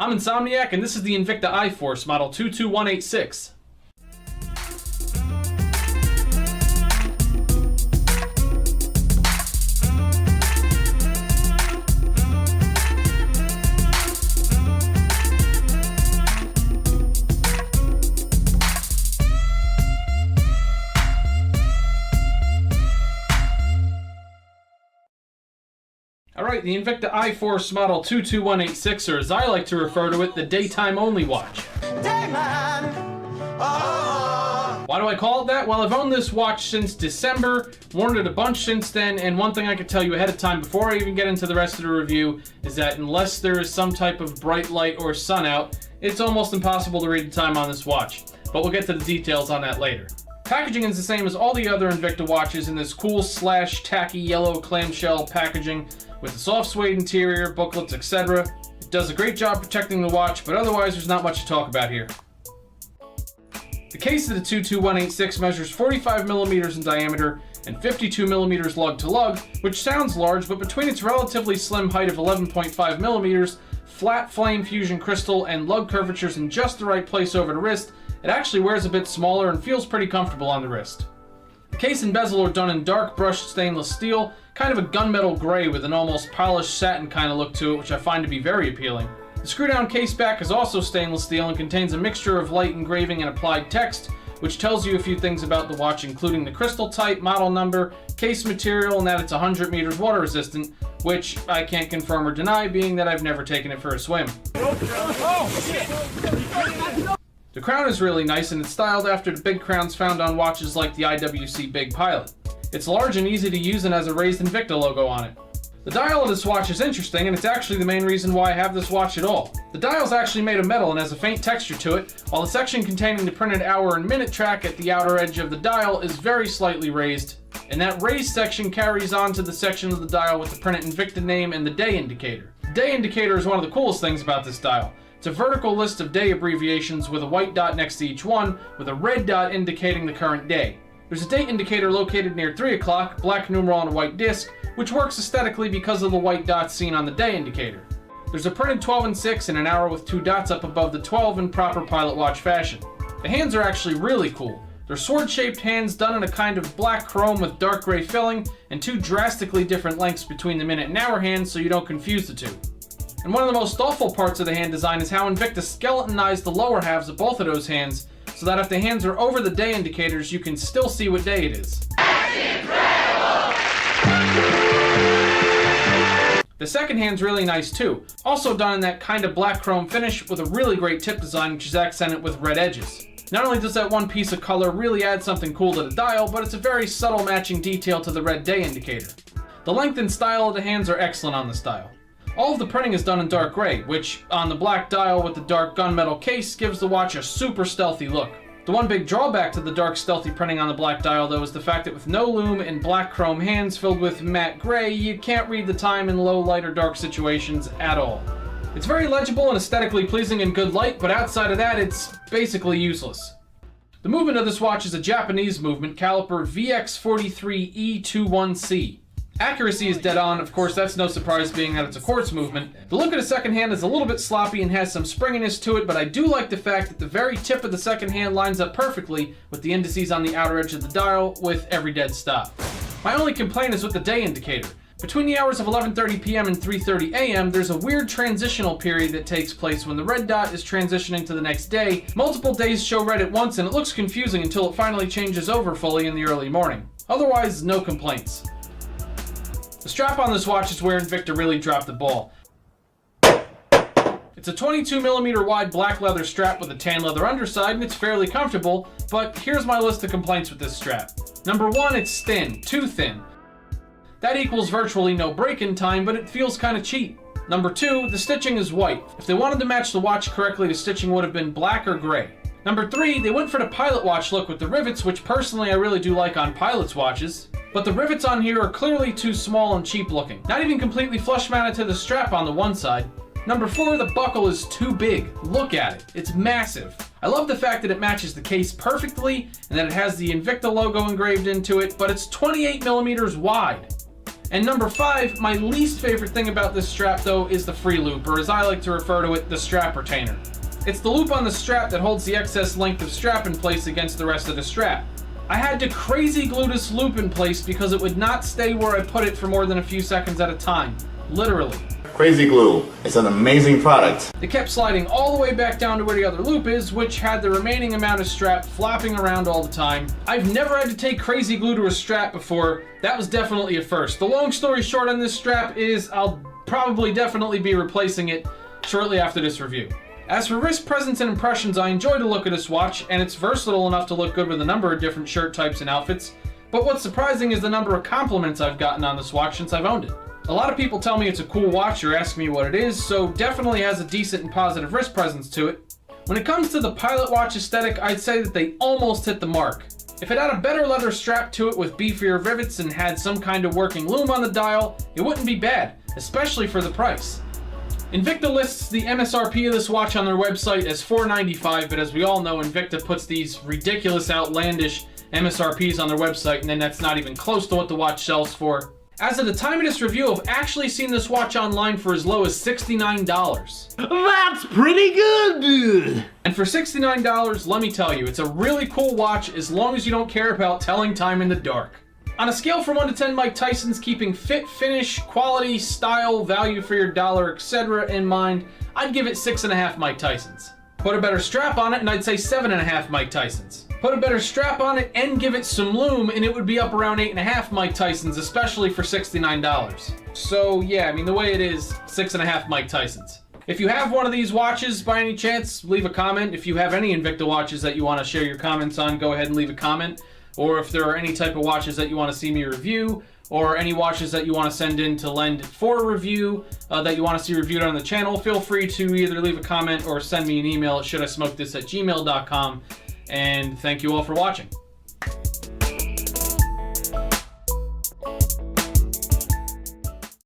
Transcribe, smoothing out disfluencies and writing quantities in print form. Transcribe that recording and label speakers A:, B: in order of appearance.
A: I'm Insomniac, and this is the Invicta iForce model 22186. Alright, the Invicta iForce model 22186, or as I like to refer to it, the daytime only watch. Why do I call it that? Well, I've owned this watch since December, worn it a bunch since then, and one thing I can tell you ahead of time before I even get into the rest of the review is that unless there is some type of bright light or sun out, it's almost impossible to read the time on this watch. But we'll get to the details on that later. Packaging is the same as all the other Invicta watches in this cool / tacky yellow clamshell packaging with a soft suede interior, booklets, etc. It does a great job protecting the watch, but otherwise there's not much to talk about here. The case of the 22186 measures 45 millimeters in diameter and 52 millimeters lug to lug, which sounds large, but between its relatively slim height of 11.5 millimeters, flat flame fusion crystal, and lug curvatures in just the right place over the wrist, it actually wears a bit smaller and feels pretty comfortable on the wrist. The case and bezel are done in dark brushed stainless steel, kind of a gunmetal gray with an almost polished satin kind of look to it, which I find to be very appealing. The screw-down case back is also stainless steel and contains a mixture of light engraving and applied text, which tells you a few things about the watch, including the crystal type, model number, case material, and that it's 100 meters water resistant, which I can't confirm or deny, being that I've never taken it for a swim. The crown is really nice, and it's styled after the big crowns found on watches like the IWC Big Pilot. It's large and easy to use and has a raised Invicta logo on it. The dial of this watch is interesting, and it's actually the main reason why I have this watch at all. The dial's actually made of metal and has a faint texture to it, while the section containing the printed hour and minute track at the outer edge of the dial is very slightly raised, and that raised section carries on to the section of the dial with the printed Invicta name and the day indicator. The day indicator is one of the coolest things about this dial. It's a vertical list of day abbreviations with a white dot next to each one, with a red dot indicating the current day. There's a date indicator located near 3 o'clock, black numeral on a white disc, which works aesthetically because of the white dots seen on the day indicator. There's a printed 12 and 6 and an hour with 2 dots up above the 12 in proper pilot watch fashion. The hands are actually really cool. They're sword-shaped hands done in a kind of black chrome with dark gray filling, and 2 drastically different lengths between the minute and hour hands so you don't confuse the two. And one of the most thoughtful parts of the hand design is how Invicta skeletonized the lower halves of both of those hands, so that if the hands are over the day indicators, you can still see what day it is. The second hand's really nice too, also done in that kind of black chrome finish with a really great tip design which is accented with red edges. Not only does that one piece of color really add something cool to the dial, but it's a very subtle matching detail to the red day indicator. The length and style of the hands are excellent on this dial. All of the printing is done in dark gray, which, on the black dial with the dark gunmetal case, gives the watch a super stealthy look. The one big drawback to the dark stealthy printing on the black dial, though, is the fact that with no lume and black chrome hands filled with matte gray, you can't read the time in low light or dark situations at all. It's very legible and aesthetically pleasing in good light, but outside of that, it's basically useless. The movement of this watch is a Japanese movement, caliper VX43E21C. Accuracy is dead on, of course that's no surprise being that it's a quartz movement. The look of the second hand is a little bit sloppy and has some springiness to it, but I do like the fact that the very tip of the second hand lines up perfectly with the indices on the outer edge of the dial with every dead stop. My only complaint is with the day indicator. Between the hours of 11:30 p.m. and 3:30 a.m., there's a weird transitional period that takes place when the red dot is transitioning to the next day. Multiple days show red at once and it looks confusing until it finally changes over fully in the early morning. Otherwise, no complaints. The strap on this watch is where Invicta really dropped the ball. It's a 22mm wide black leather strap with a tan leather underside, and it's fairly comfortable, but here's my list of complaints with this strap. Number 1, it's thin, too thin. That equals virtually no break-in time, but it feels kind of cheap. Number 2, the stitching is white. If they wanted to match the watch correctly, the stitching would have been black or gray. Number 3, they went for the pilot watch look with the rivets, which personally I really do like on pilot's watches. But the rivets on here are clearly too small and cheap looking. Not even completely flush mounted to the strap on the one side. Number 4, the buckle is too big. Look at it. It's massive. I love the fact that it matches the case perfectly and that it has the Invicta logo engraved into it, but it's 28mm wide. And number 5, my least favorite thing about this strap though is the free loop, or as I like to refer to it, the strap retainer. It's the loop on the strap that holds the excess length of strap in place against the rest of the strap. I had to crazy glue this loop in place because it would not stay where I put it for more than a few seconds at a time. Literally.
B: Crazy glue. It's an amazing product.
A: It kept sliding all the way back down to where the other loop is, which had the remaining amount of strap flapping around all the time. I've never had to take crazy glue to a strap before. That was definitely a first. The long story short on this strap is I'll probably definitely be replacing it shortly after this review. As for wrist presence and impressions, I enjoy the look of this watch, and it's versatile enough to look good with a number of different shirt types and outfits. But what's surprising is the number of compliments I've gotten on this watch since I've owned it. A lot of people tell me it's a cool watch or ask me what it is, so definitely has a decent and positive wrist presence to it. When it comes to the pilot watch aesthetic, I'd say that they almost hit the mark. If it had a better leather strap to it with beefier rivets and had some kind of working loom on the dial, it wouldn't be bad, especially for the price. Invicta lists the MSRP of this watch on their website as $495, but as we all know, Invicta puts these ridiculous, outlandish MSRPs on their website, and then that's not even close to what the watch sells for. As of the time of this review, I've actually seen this watch online for as low as $69.
C: That's pretty good, dude!
A: And for $69, let me tell you, it's a really cool watch as long as you don't care about telling time in the dark. On a scale from 1 to 10 Mike Tysons, keeping fit, finish, quality, style, value for your dollar, etc. in mind, I'd give it 6.5 Mike Tysons. Put a better strap on it and I'd say 7.5 Mike Tysons. Put a better strap on it and give it some loom and it would be up around 8.5 Mike Tysons, especially for $69. So yeah, I mean the way it is, 6.5 Mike Tysons. If you have one of these watches by any chance, leave a comment. If you have any Invicta watches that you want to share your comments on, go ahead and leave a comment. Or if there are any type of watches that you want to see me review, or any watches that you want to send in to lend for a review that you want to see reviewed on the channel, feel free to either leave a comment or send me an email at shouldismokethis@gmail.com. And thank you all for watching.